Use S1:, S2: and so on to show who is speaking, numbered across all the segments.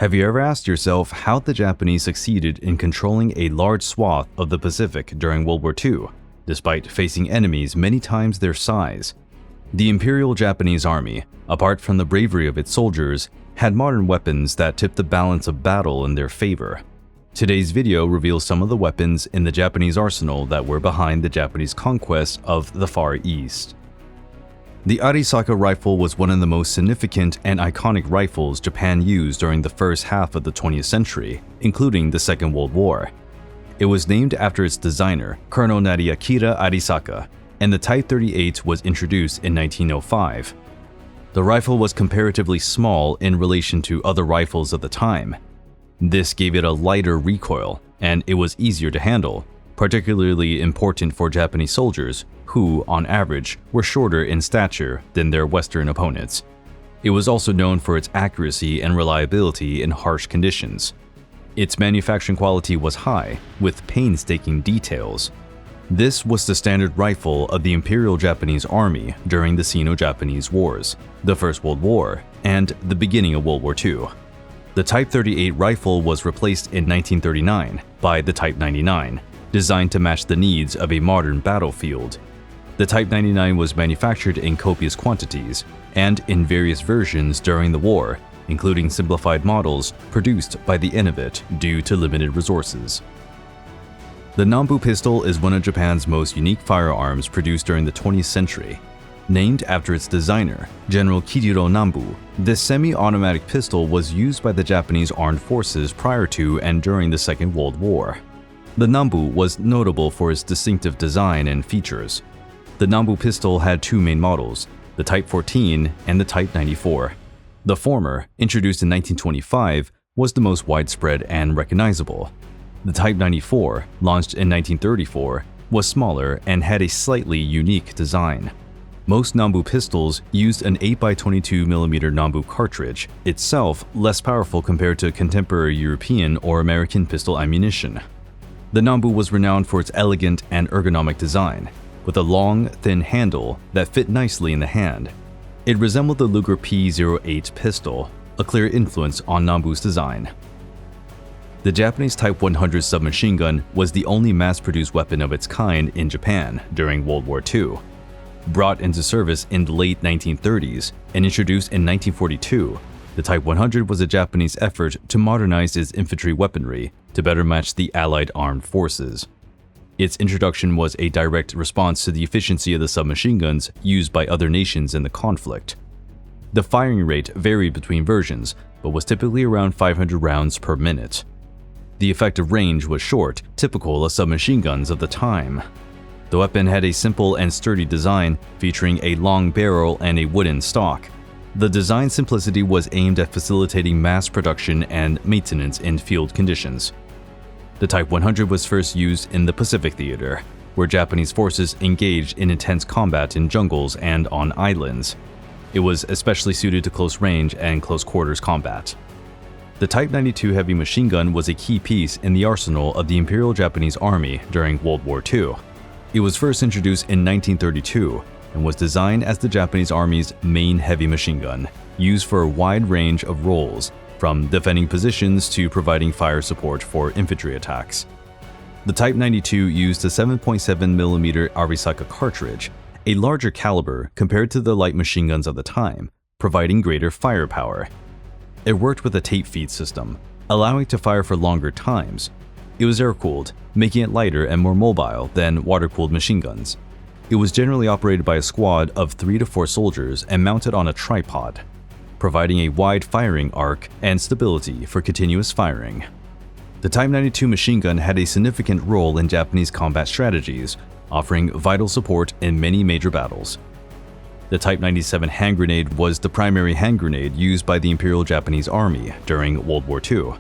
S1: Have you ever asked yourself how the Japanese succeeded in controlling a large swath of the Pacific during World War II, despite facing enemies many times their size? The Imperial Japanese Army, apart from the bravery of its soldiers, had modern weapons that tipped the balance of battle in their favor. Today's video reveals some of the weapons in the Japanese arsenal that were behind the Japanese conquest of the Far East. The Arisaka rifle was one of the most significant and iconic rifles Japan used during the first half of the 20th century, including the Second World War. It was named after its designer, Colonel Nariakira Arisaka, and the Type 38 was introduced in 1905. The rifle was comparatively small in relation to other rifles of the time. This gave it a lighter recoil, and it was easier to handle, particularly important for Japanese soldiers who, on average, were shorter in stature than their Western opponents. It was also known for its accuracy and reliability in harsh conditions. Its manufacturing quality was high, with painstaking details. This was the standard rifle of the Imperial Japanese Army during the Sino-Japanese Wars, the First World War, and the beginning of World War II. The Type 38 rifle was replaced in 1939 by the Type 99, designed to match the needs of a modern battlefield. The Type 99 was manufactured in copious quantities and in various versions during the war, including simplified models produced by the Innovate due to limited resources. The Nambu pistol is one of Japan's most unique firearms produced during the 20th century. Named after its designer, General Kijiro Nambu, this semi-automatic pistol was used by the Japanese armed forces prior to and during the Second World War. The Nambu was notable for its distinctive design and features. The Nambu pistol had two main models, the Type 14 and the Type 94. The former, introduced in 1925, was the most widespread and recognizable. The Type 94, launched in 1934, was smaller and had a slightly unique design. Most Nambu pistols used an 8x22mm Nambu cartridge, itself less powerful compared to contemporary European or American pistol ammunition. The Nambu was renowned for its elegant and ergonomic design, with a long, thin handle that fit nicely in the hand. It resembled the Luger P08 pistol, a clear influence on Nambu's design. The Japanese Type 100 submachine gun was the only mass-produced weapon of its kind in Japan during World War II. Brought into service in the late 1930s and introduced in 1942, the Type 100 was a Japanese effort to modernize its infantry weaponry to better match the Allied armed forces. Its introduction was a direct response to the efficiency of the submachine guns used by other nations in the conflict. The firing rate varied between versions, but was typically around 500 rounds per minute. The effective range was short, typical of submachine guns of the time. The weapon had a simple and sturdy design, featuring a long barrel and a wooden stock. The design simplicity was aimed at facilitating mass production and maintenance in field conditions. The Type 100 was first used in the Pacific Theater, where Japanese forces engaged in intense combat in jungles and on islands. It was especially suited to close range and close quarters combat. The Type 92 heavy machine gun was a key piece in the arsenal of the Imperial Japanese Army during World War II. It was first introduced in 1932 and was designed as the Japanese Army's main heavy machine gun, used for a wide range of roles, from defending positions to providing fire support for infantry attacks. The Type 92 used a 7.7mm Arisaka cartridge, a larger caliber compared to the light machine guns of the time, providing greater firepower. It worked with a tape feed system, allowing it to fire for longer times. It was air-cooled, making it lighter and more mobile than water-cooled machine guns. It was generally operated by a squad of 3 to 4 soldiers and mounted on a tripod, providing a wide firing arc and stability for continuous firing. The Type 92 machine gun had a significant role in Japanese combat strategies, offering vital support in many major battles. The Type 97 hand grenade was the primary hand grenade used by the Imperial Japanese Army during World War II.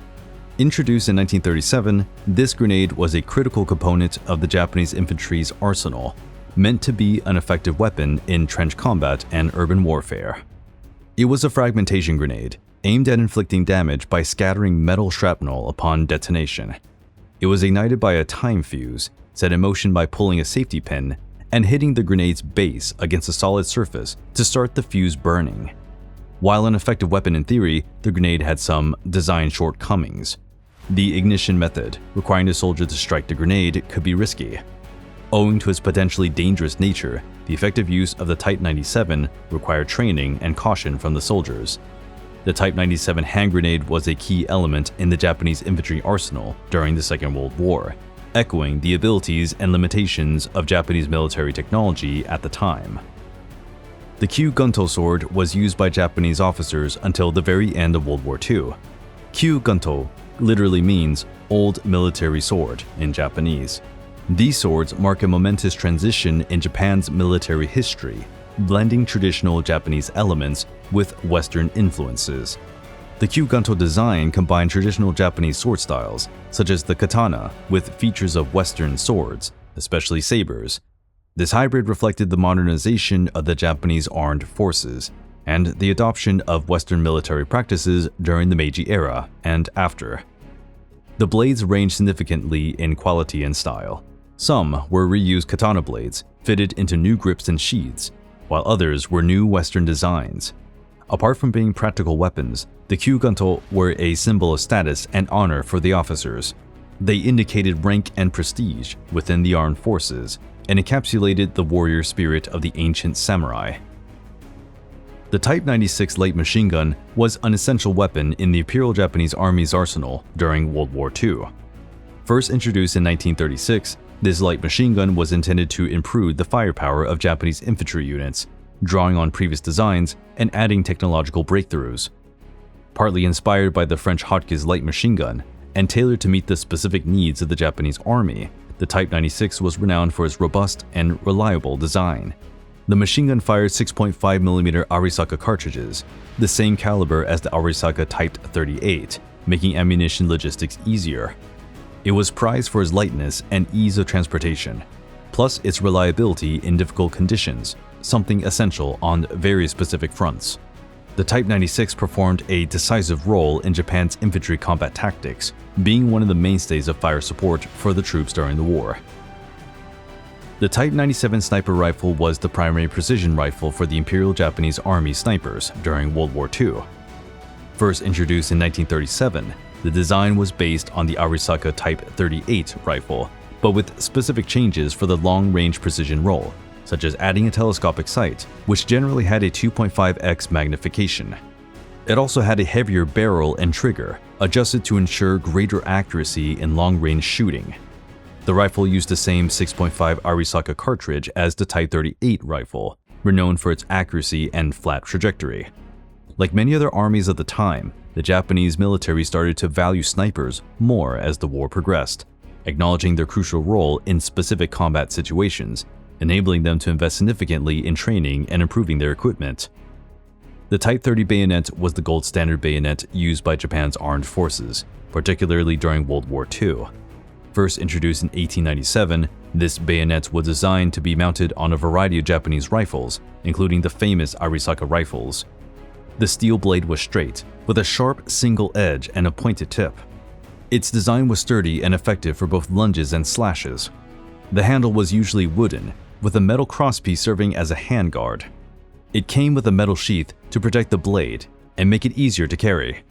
S1: Introduced in 1937, this grenade was a critical component of the Japanese infantry's arsenal, meant to be an effective weapon in trench combat and urban warfare. It was a fragmentation grenade, aimed at inflicting damage by scattering metal shrapnel upon detonation. It was ignited by a time fuse, set in motion by pulling a safety pin, and hitting the grenade's base against a solid surface to start the fuse burning. While an effective weapon in theory, the grenade had some design shortcomings. The ignition method, requiring the soldier to strike the grenade, could be risky. Owing to its potentially dangerous nature, the effective use of the Type 97 required training and caution from the soldiers. The Type 97 hand grenade was a key element in the Japanese infantry arsenal during the Second World War, echoing the abilities and limitations of Japanese military technology at the time. The Kyugunto sword was used by Japanese officers until the very end of World War II. Kyugunto literally means old military sword in Japanese. These swords mark a momentous transition in Japan's military history, blending traditional Japanese elements with Western influences. The Kyugunto design combined traditional Japanese sword styles, such as the katana, with features of Western swords, especially sabers. This hybrid reflected the modernization of the Japanese armed forces and the adoption of Western military practices during the Meiji era and after. The blades ranged significantly in quality and style. Some were reused katana blades, fitted into new grips and sheaths, while others were new Western designs. Apart from being practical weapons, the Kyugunto were a symbol of status and honor for the officers. They indicated rank and prestige within the armed forces and encapsulated the warrior spirit of the ancient samurai. The Type 96 light machine gun was an essential weapon in the Imperial Japanese Army's arsenal during World War II. First introduced in 1936, this light machine gun was intended to improve the firepower of Japanese infantry units, drawing on previous designs and adding technological breakthroughs. Partly inspired by the French Hotchkiss light machine gun and tailored to meet the specific needs of the Japanese Army, the Type 96 was renowned for its robust and reliable design. The machine gun fired 6.5mm Arisaka cartridges, the same caliber as the Arisaka Type 38, making ammunition logistics easier. It was prized for its lightness and ease of transportation, plus its reliability in difficult conditions, something essential on very specific fronts. The Type 96 performed a decisive role in Japan's infantry combat tactics, being one of the mainstays of fire support for the troops during the war. The Type 97 sniper rifle was the primary precision rifle for the Imperial Japanese Army snipers during World War II. First introduced in 1937, the design was based on the Arisaka Type 38 rifle, but with specific changes for the long-range precision role, such as adding a telescopic sight, which generally had a 2.5x magnification. It also had a heavier barrel and trigger, adjusted to ensure greater accuracy in long-range shooting. The rifle used the same 6.5 Arisaka cartridge as the Type 38 rifle, renowned for its accuracy and flat trajectory. Like many other armies of the time, the Japanese military started to value snipers more as the war progressed, acknowledging their crucial role in specific combat situations, enabling them to invest significantly in training and improving their equipment. The Type 30 bayonet was the gold standard bayonet used by Japan's armed forces, particularly during World War II. First introduced in 1897, this bayonet was designed to be mounted on a variety of Japanese rifles, including the famous Arisaka rifles. The steel blade was straight, with a sharp single edge and a pointed tip. Its design was sturdy and effective for both lunges and slashes. The handle was usually wooden, with a metal crosspiece serving as a handguard. It came with a metal sheath to protect the blade and make it easier to carry.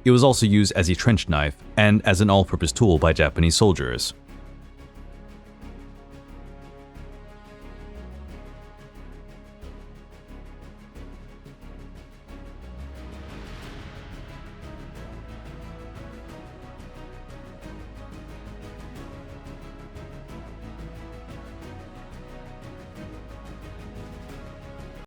S1: It was also used as a trench knife and as an all-purpose tool by Japanese soldiers.